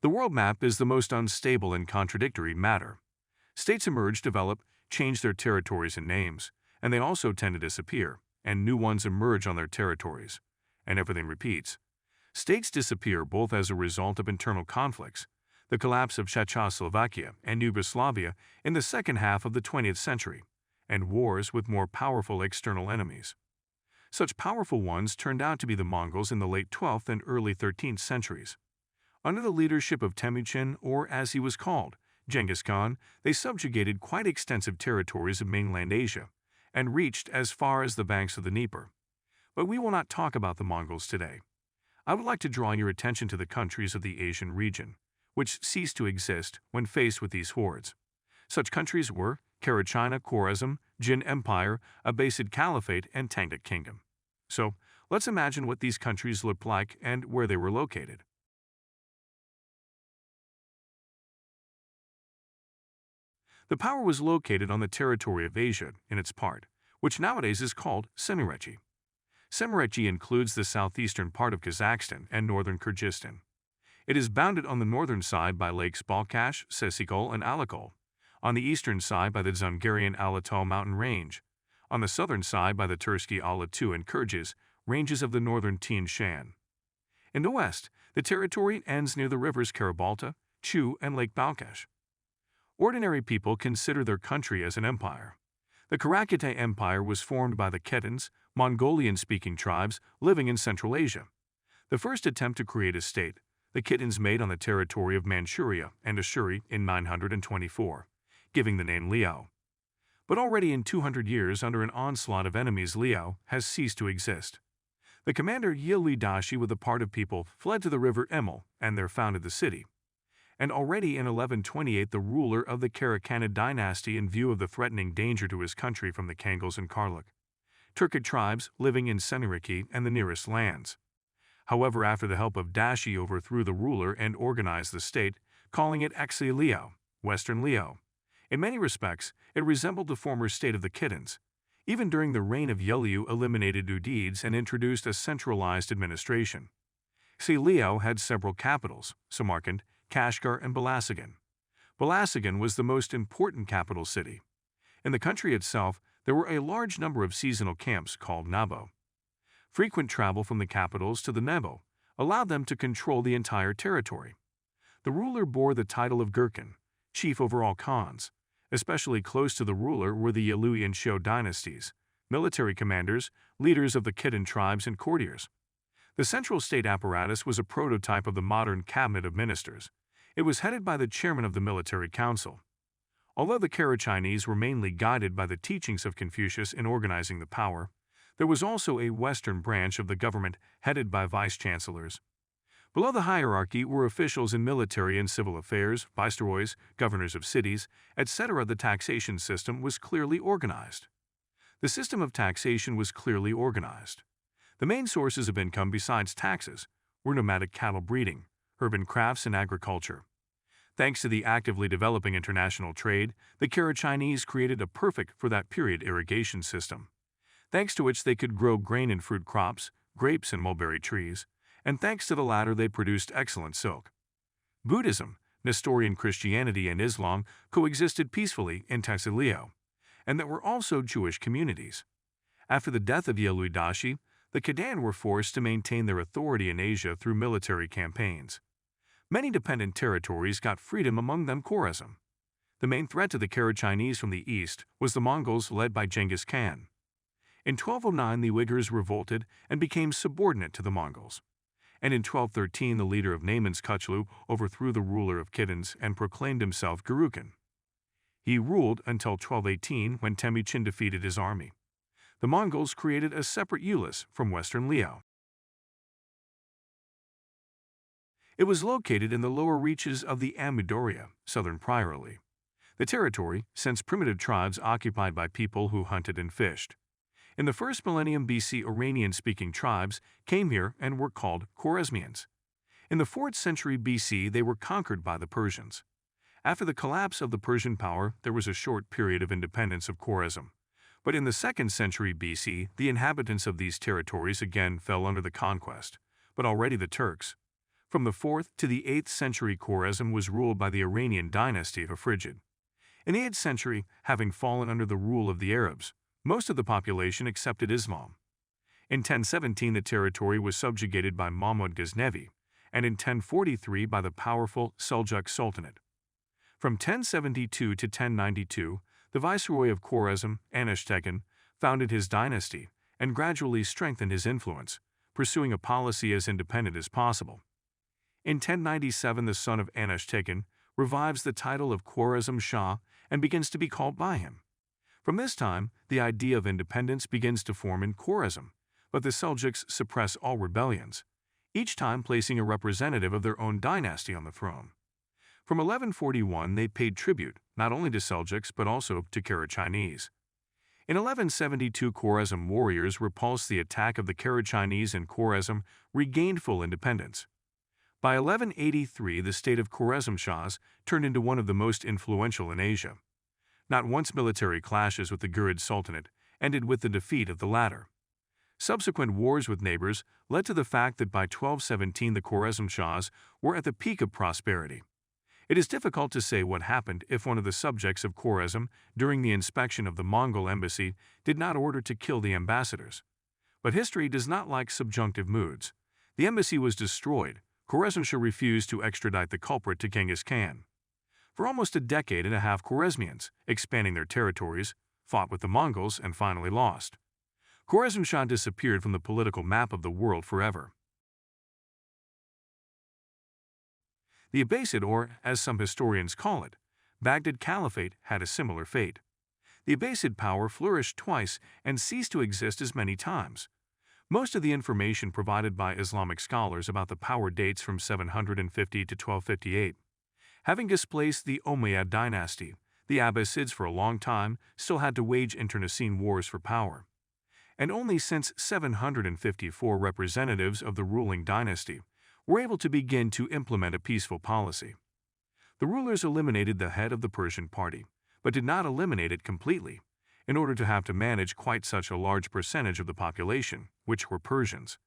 The world map is the most unstable and contradictory matter. States emerge, develop, change their territories and names, and they also tend to disappear, and new ones emerge on their territories, and everything repeats. States disappear both as a result of internal conflicts, the collapse of Czechoslovakia and Yugoslavia in the second half of the 20th century, and wars with more powerful external enemies. Such powerful ones turned out to be the Mongols in the late 12th and early 13th centuries. Under the leadership of Temujin, or as he was called, Genghis Khan, they subjugated quite extensive territories of mainland Asia and reached as far as the banks of the Dnieper. But we will not talk about the Mongols today. I would like to draw your attention to the countries of the Asian region, which ceased to exist when faced with these hordes. Such countries were Karachi, Khwarezm, Jin Empire, Abbasid Caliphate, and Tangut Kingdom. So, let's imagine what these countries looked like and where they were located. The power was located on the territory of Asia in its part, which nowadays is called Semirechye. Semirechye includes the southeastern part of Kazakhstan and northern Kyrgyzstan. It is bounded on the northern side by lakes Balkhash, Sesikol, and Alakol, on the eastern side by the Dzungarian Alatoy mountain range, on the southern side by the Tursky Alatu and Kyrgyz ranges of the northern Tian Shan. In the west, the territory ends near the rivers Karabalta, Chu, and Lake Balkhash. Ordinary people consider their country as an empire. The Karakatay Empire was formed by the Khitans, Mongolian-speaking tribes living in Central Asia. The first attempt to create a state, the Khitans made on the territory of Manchuria and Ussuri in 924, giving the name Liao. But already in 200 years, under an onslaught of enemies, Liao has ceased to exist. The commander Yilui Dashi with a part of people fled to the river Emil and there founded the city. And already in 1128 the ruler of the Karakhanid dynasty, in view of the threatening danger to his country from the Kangals and Karluk, Turkic tribes living in Semirechye and the nearest lands. However, after the help of Dashi overthrew the ruler and organized the state, calling it Axi Liao, Western Liao. In many respects, it resembled the former state of the Khitans. Even during the reign of Yeliu eliminated Udids and introduced a centralized administration. Axi Liao had several capitals, Samarkand, Kashgar, and Balasagun. Balasagun was the most important capital city. In the country itself, there were a large number of seasonal camps called Nabo. Frequent travel from the capitals to the Nebo allowed them to control the entire territory. The ruler bore the title of Gurkhan, chief over all Khans. Especially close to the ruler were the Yelui and Shou dynasties, military commanders, leaders of the Khitan tribes, and courtiers. The central state apparatus was a prototype of the modern cabinet of ministers. It was headed by the chairman of the military council. Although the Karachinese were mainly guided by the teachings of Confucius in organizing the power, there was also a western branch of the government headed by vice-chancellors. Below the hierarchy were officials in military and civil affairs, viceroys, governors of cities, etc. The taxation system was clearly organized. The system of taxation was clearly organized. The main sources of income besides taxes were nomadic cattle breeding, urban crafts, and agriculture. Thanks to the actively developing international trade, the Karachinese created a perfect for that period irrigation system, thanks to which they could grow grain and fruit crops, grapes and mulberry trees, and thanks to the latter they produced excellent silk. Buddhism, Nestorian Christianity, and Islam coexisted peacefully in Taxilio, and there were also Jewish communities. After the death of Yelui Dashi, the Khadan were forced to maintain their authority in Asia through military campaigns. Many dependent territories got freedom, among them Khwarezm. The main threat to the Karachinese from the east was the Mongols led by Genghis Khan. In 1209 the Uyghurs revolted and became subordinate to the Mongols. And in 1213 the leader of Nayman's Kuchlu overthrew the ruler of Khitans and proclaimed himself Guru Khan. He ruled until 1218 when Temujin defeated his army. The Mongols created a separate Ulis from western Liao. It was located in the lower reaches of the Amudarya, southern Priorly. The territory, since primitive tribes occupied by people who hunted and fished. In the first millennium BC, Iranian-speaking tribes came here and were called Khwarezmians. In the 4th century BC, they were conquered by the Persians. After the collapse of the Persian power, there was a short period of independence of Khwarezm. But in the 2nd century BC, the inhabitants of these territories again fell under the conquest, but already the Turks. From the 4th to the 8th century, Khwarezm was ruled by the Iranian dynasty of Frigid. In the 8th century, having fallen under the rule of the Arabs, most of the population accepted Islam. In 1017, the territory was subjugated by Mahmud Ghaznavi, and in 1043 by the powerful Seljuk Sultanate. From 1072 to 1092, the viceroy of Khwarezm, Anashtegin, founded his dynasty and gradually strengthened his influence, pursuing a policy as independent as possible. In 1097, the son of Anashtegin revives the title of Khwarezm Shah and begins to be called by him. From this time, the idea of independence begins to form in Khwarezm, but the Seljuks suppress all rebellions, each time placing a representative of their own dynasty on the throne. From 1141, they paid tribute not only to Seljuks but also to Karachinese. In 1172, Khwarezm warriors repulsed the attack of the Karachinese and Khwarezm regained full independence. By 1183, the state of Khwarezm Shahs turned into one of the most influential in Asia. Not once military clashes with the Ghurid Sultanate ended with the defeat of the latter. Subsequent wars with neighbors led to the fact that by 1217 the Khwarezm Shahs were at the peak of prosperity. It is difficult to say what happened if one of the subjects of Khwarezm, during the inspection of the Mongol embassy, did not order to kill the ambassadors. But history does not like subjunctive moods. The embassy was destroyed. Khwarezm Shah refused to extradite the culprit to Genghis Khan. For almost a decade and a half, Khwarezmians, expanding their territories, fought with the Mongols and finally lost. Khwarezm Shah disappeared from the political map of the world forever. The Abbasid, or, as some historians call it, Baghdad Caliphate, had a similar fate. The Abbasid power flourished twice and ceased to exist as many times. Most of the information provided by Islamic scholars about the power dates from 750 to 1258. Having displaced the Umayyad dynasty, the Abbasids for a long time still had to wage internecine wars for power. And only since 754 representatives of the ruling dynasty were able to begin to implement a peaceful policy. The rulers eliminated the head of the Persian party, but did not eliminate it completely, in order to have to manage quite such a large percentage of the population, which were Persians.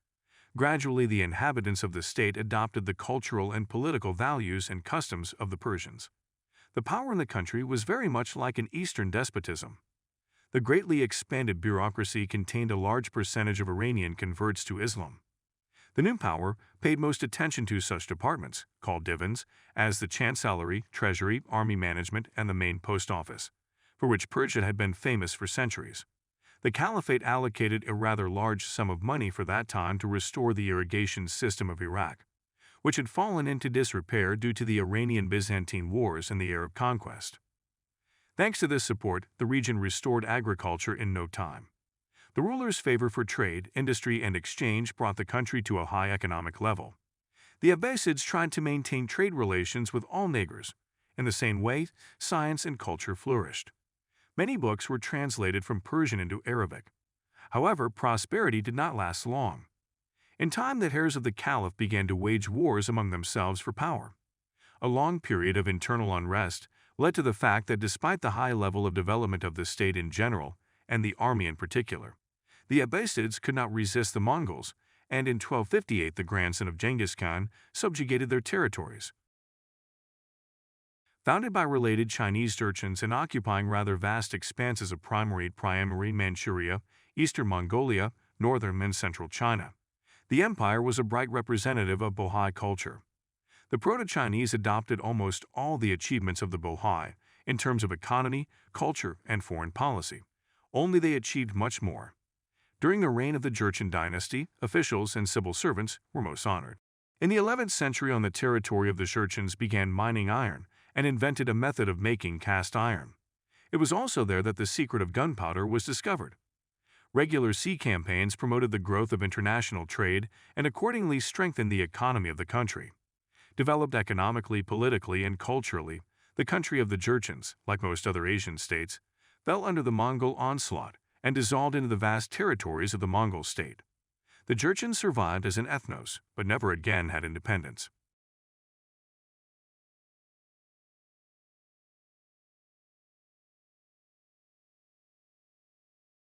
Gradually, the inhabitants of the state adopted the cultural and political values and customs of the Persians. The power in the country was very much like an Eastern despotism. The greatly expanded bureaucracy contained a large percentage of Iranian converts to Islam. The new power paid most attention to such departments, called divans, as the chancellery, treasury, army management, and the main post office, for which Persia had been famous for centuries. The Caliphate allocated a rather large sum of money for that time to restore the irrigation system of Iraq, which had fallen into disrepair due to the Iranian-Byzantine wars and the Arab conquest. Thanks to this support, the region restored agriculture in no time. The rulers' favor for trade, industry, and exchange brought the country to a high economic level. The Abbasids tried to maintain trade relations with all neighbors. In the same way, science and culture flourished. Many books were translated from Persian into Arabic. However, prosperity did not last long. In time, the heirs of the Caliph began to wage wars among themselves for power. A long period of internal unrest led to the fact that despite the high level of development of the state in general, and the army in particular, the Abbasids could not resist the Mongols, and in 1258 the grandson of Genghis Khan subjugated their territories. Founded by related Chinese Jurchens and occupying rather vast expanses of primary Manchuria, eastern Mongolia, northern and central China, the empire was a bright representative of Bohai culture. The Proto-Chinese adopted almost all the achievements of the Bohai in terms of economy, culture, and foreign policy. Only they achieved much more. During the reign of the Jurchen dynasty, officials and civil servants were most honored. In the 11th century, on the territory of the Jurchens began mining iron and invented a method of making cast iron. It was also there that the secret of gunpowder was discovered. Regular sea campaigns promoted the growth of international trade and accordingly strengthened the economy of the country. Developed economically, politically, and culturally, the country of the Jurchens, like most other Asian states, fell under the Mongol onslaught and dissolved into the vast territories of the Mongol state. The Jurchens survived as an ethnos, but never again had independence.